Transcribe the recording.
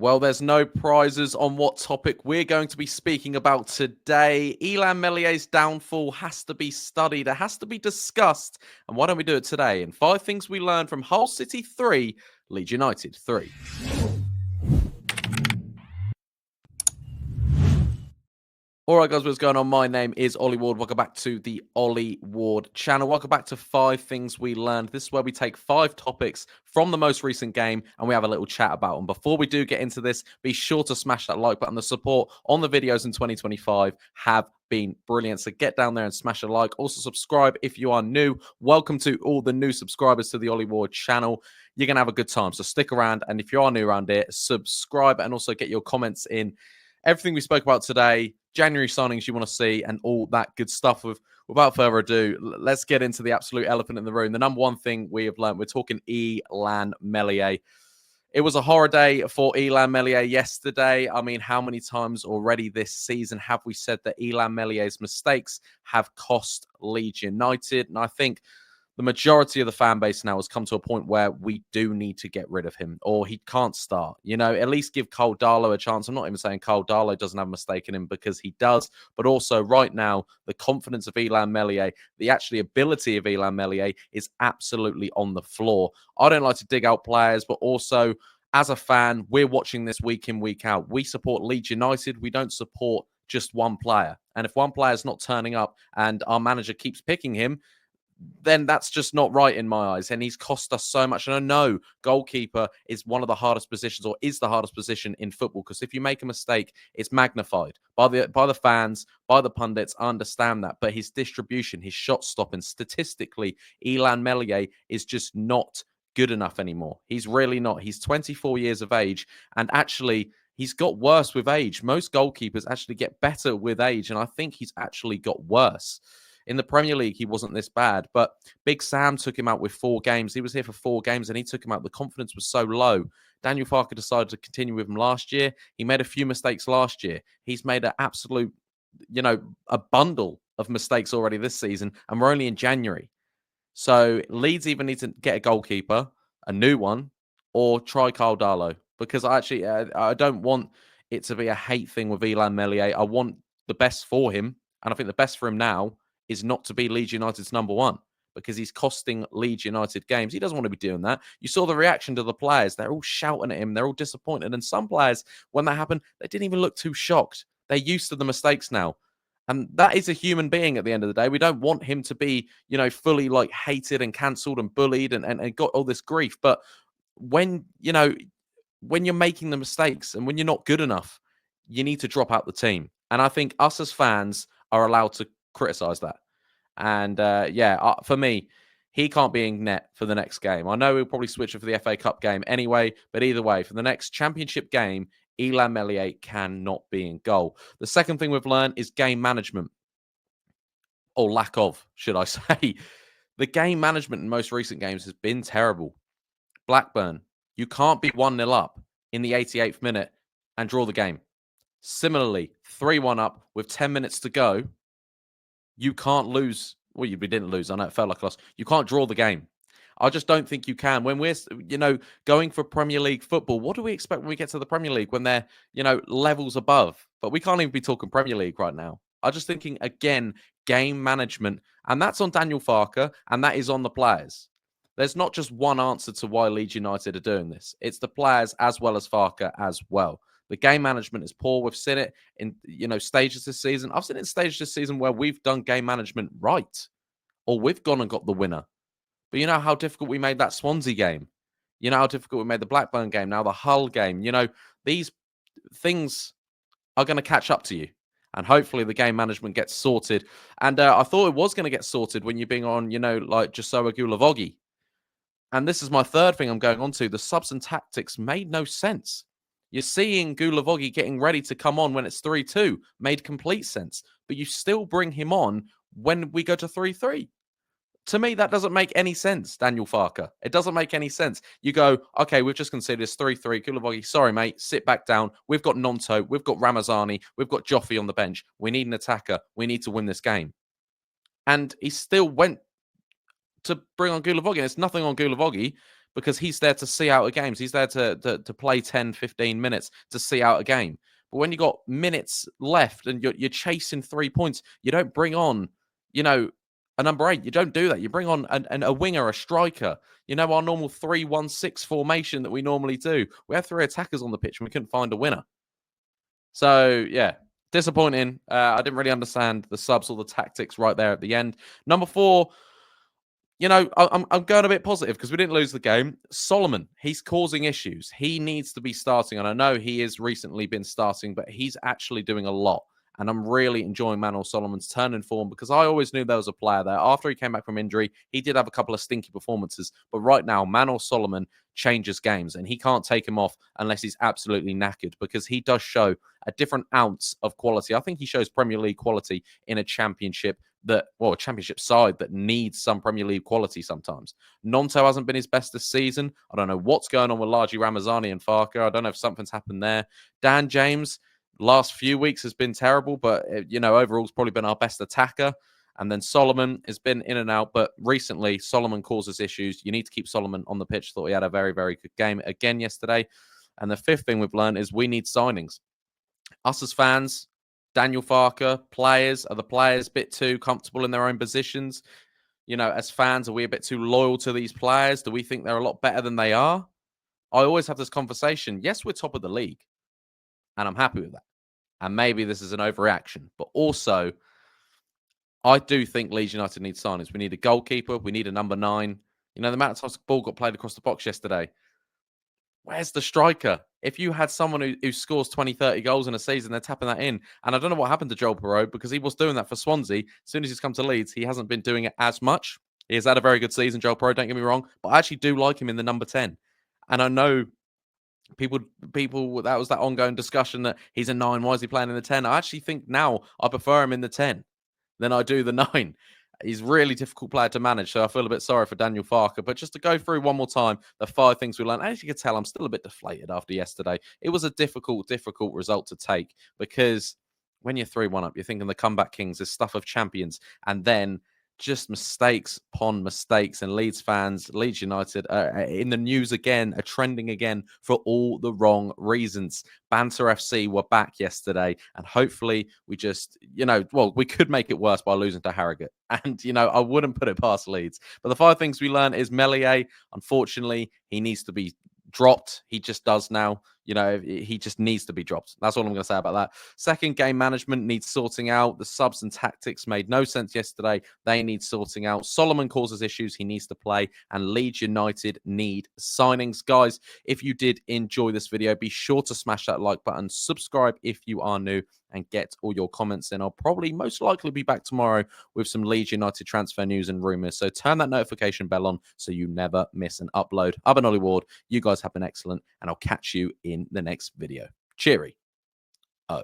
Well, there's no prizes on what topic we're going to be speaking about today. Illan Meslier's downfall has to be studied, it has to be discussed. And why don't we do it today? In 5 things we learned from Hull City 3, Leeds United 3. All right, guys, what's going on? My name is Ollie Ward. Welcome back to the Ollie Ward channel. Welcome back to 5 things we learned. This is where we take 5 topics from the most recent game and we have a little chat about them. Before we do get into this, be sure to smash that like button. The support on the videos in 2025 have been brilliant. So get down there and smash a like. Also, subscribe if you are new. Welcome to all the new subscribers to the Ollie Ward channel. You're going to have a good time. So stick around. And if you are new around here, subscribe and also get your comments in. Everything we spoke about today, January signings you want to see, and all that good stuff. Without further ado, let's get into the absolute elephant in the room. The number one thing we have learned, we're talking Illan Meslier. It was a horror day for Illan Meslier yesterday. I mean, how many times already this season have we said that Illan Meslier's mistakes have cost Leeds United? And I think the majority of the fan base now has come to a point where we do need to get rid of him, or he can't start. You know, at least give Cole Darlow a chance. I'm not even saying Cole Darlow doesn't have a mistake in him, because he does. But also right now, the confidence of Illan Meslier, the actually ability of Illan Meslier is absolutely on the floor. I don't like to dig out players, but also as a fan, we're watching this week in, week out. We support Leeds United. We don't support just one player. And if one player is not turning up and our manager keeps picking him, then that's just not right in my eyes. And he's cost us so much. And I know goalkeeper is one of the hardest positions, or is the hardest position in football, because if you make a mistake, it's magnified by the fans, by the pundits. I understand that. But his distribution, his shot stopping, statistically, Illan Meslier is just not good enough anymore. He's really not. He's 24 years of age, and actually he's got worse with age. Most goalkeepers actually get better with age, and I think he's actually got worse. In the Premier League, he wasn't this bad, but Big Sam took him out with 4 games. He was here for 4 games and he took him out. The confidence was so low. Daniel Farke decided to continue with him last year. He made a few mistakes last year. He's made an absolute, a bundle of mistakes already this season, and we're only in January. So Leeds either need to get a goalkeeper, a new one, or try Kyle Darlow, because I don't want it to be a hate thing with Illan Meslier. I want the best for him, and I think the best for him now is not to be Leeds United's number one, because he's costing Leeds United games. He doesn't want to be doing that. You saw the reaction to the players. They're all shouting at him. They're all disappointed. And some players, when that happened, they didn't even look too shocked. They're used to the mistakes now. And that is a human being at the end of the day. We don't want him to be, fully hated and cancelled and bullied and got all this grief. But when you're making the mistakes and when you're not good enough, you need to drop out the team. And I think us as fans are allowed to criticize that. And for me, he can't be in net for the next game. I know he'll probably switch it for the FA Cup game anyway, but either way, for the next championship game, Illan Meslier cannot be in goal. The second thing we've learned is game management, or lack of, should I say. The game management in most recent games has been terrible. Blackburn, you can't be 1-0 up in the 88th minute and draw the game. Similarly, 3-1 up with 10 minutes to go. You can't lose. Well, we didn't lose. I know it felt like a loss. You can't draw the game. I just don't think you can. When we're, going for Premier League football, what do we expect when we get to the Premier League when they're, levels above? But we can't even be talking Premier League right now. I'm just thinking, again, game management. And that's on Daniel Farke, and that is on the players. There's not just one answer to why Leeds United are doing this. It's the players as well as Farke as well. The game management is poor. We've seen it in, stages this season. I've seen it in stages this season where we've done game management right, or we've gone and got the winner. But you know how difficult we made that Swansea game? You know how difficult we made the Blackburn game, now the Hull game? These things are going to catch up to you. And hopefully the game management gets sorted. And I thought it was going to get sorted when you're being on, Joshua Gulavogi. And this is my third thing I'm going on to. The subs and tactics made no sense. You're seeing Gulavogi getting ready to come on when it's 3-2. Made complete sense. But you still bring him on when we go to 3-3. To me, that doesn't make any sense, Daniel Farke. It doesn't make any sense. You go, okay, we've just considered this 3-3. Gulavogi, sorry, mate, sit back down. We've got Nonto. We've got Ramazani. We've got Joffy on the bench. We need an attacker. We need to win this game. And he still went to bring on Gulavogi. And it's nothing on Gulavogi, because he's there to see out a game. He's there to play 10, 15 minutes to see out a game. But when you got minutes left and you're chasing 3 points, you don't bring on, you know, a number 8. You don't do that. You bring on a winger, a striker. You know, our normal 3-1-6 formation that we normally do. We have 3 attackers on the pitch and we couldn't find a winner. So, yeah, disappointing. I didn't really understand the subs or the tactics right there at the end. Number 4, you know, I'm going a bit positive because we didn't lose the game. Solomon, he's causing issues. He needs to be starting. And I know he has recently been starting, but he's actually doing a lot. And I'm really enjoying Manuel Solomon's turn in form because I always knew there was a player there. After he came back from injury, he did have a couple of stinky performances. But right now, Manuel Solomon changes games and he can't take him off unless he's absolutely knackered because he does show a different ounce of quality. I think he shows Premier League quality in a championship a championship side that needs some Premier League quality sometimes. Nonto hasn't been his best this season. I don't know what's going on with Largi Ramazani and Farke. I don't know if something's happened there. Dan James, last few weeks has been terrible, but, overall has probably been our best attacker. And then Solomon has been in and out, but recently Solomon causes issues. You need to keep Solomon on the pitch. Thought he had a very, very good game again yesterday. And the 5th thing we've learned is we need signings. Us as fans, Daniel Farke, players, are the players a bit too comfortable in their own positions? As fans, are we a bit too loyal to these players? Do we think they're a lot better than they are? I always have this conversation. Yes, we're top of the league, and I'm happy with that. And maybe this is an overreaction, but also, I do think Leeds United needs signings. We need a goalkeeper. We need a number 9. The amount of times the ball got played across the box yesterday. Where's the striker? If you had someone who scores 20, 30 goals in a season, they're tapping that in. And I don't know what happened to Joel Piroe because he was doing that for Swansea. As soon as he's come to Leeds, he hasn't been doing it as much. He has had a very good season, Joel Piroe, don't get me wrong. But I actually do like him in the number 10. And I know people, that was that ongoing discussion that he's a 9. Why is he playing in the 10? I actually think now I prefer him in the 10 than I do the 9. He's a really difficult player to manage, so I feel a bit sorry for Daniel Farke. But just to go through one more time, the 5 things we learned. As you can tell, I'm still a bit deflated after yesterday. It was a difficult result to take because when you're 3-1 up, you're thinking the comeback kings is stuff of champions. And then just mistakes upon mistakes, and Leeds fans, Leeds United, in the news again, are trending again for all the wrong reasons. Banter FC were back yesterday, and hopefully we just, we could make it worse by losing to Harrogate. And, I wouldn't put it past Leeds. But the 5 things we learned is Meslier, unfortunately, he needs to be dropped. He just does now. He just needs to be dropped. That's all I'm going to say about that. Second, game management needs sorting out. The subs and tactics made no sense yesterday. They need sorting out. Solomon causes issues. He needs to play. And Leeds United need signings. Guys, if you did enjoy this video, be sure to smash that like button. Subscribe if you are new and get all your comments in. I'll probably most likely be back tomorrow with some Leeds United transfer news and rumours. So turn that notification bell on so you never miss an upload. I've been Ollie Ward. You guys have been excellent, and I'll catch you in the next video. Cheery. Oh.